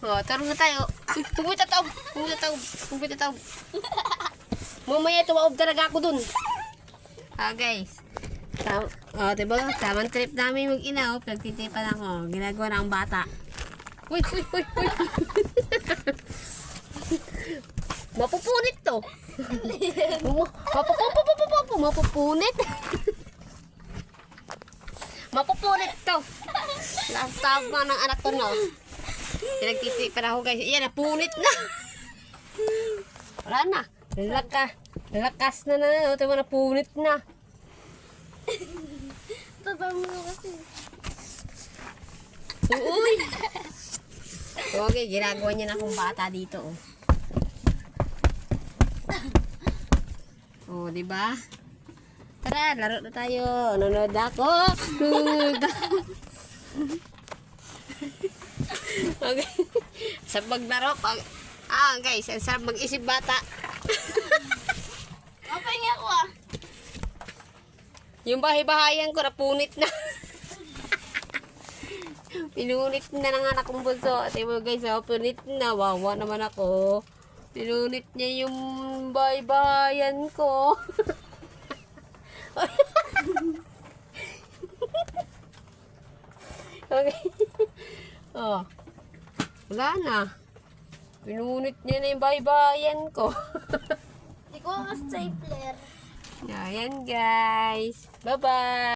Oh, tarong na tayo. Pupunta taob. Pupunta taob. Mamaya tumaob talaga ako dun. Guys. Diba? Tamang trip namin mag-ina. Pagtitipan ako. Ginagawa na ang bata. Uy. Mapupunit to. Mapupunit. Mapupunit to. Tama ng anak ko, no? Pinagtitipan ako, guys. Yan, napunit na. Wala na. Lakas na. Ito mo, napunit na. Taba mo kasi. Uy! Okay, ginagawa niya na akong bata dito, oh. Oh, di ba? Tara, laro na tayo. Nanonood ako. Okay. Sa paglaro, guys, ang sarap mag-isip bata. Mapahingi ako Yung bahay-bahayan ko, napunit na. Pinunit na ng anak kong bunso. Diba guys, punit na. Wawa naman ako. Pinunit niya yung bahay-bahayan ko. Okay. Oh. Wala na. Pinunit niya na yung bahay-bahayan ko. Hindi ko ang stapler. Ayan guys. Bye-bye.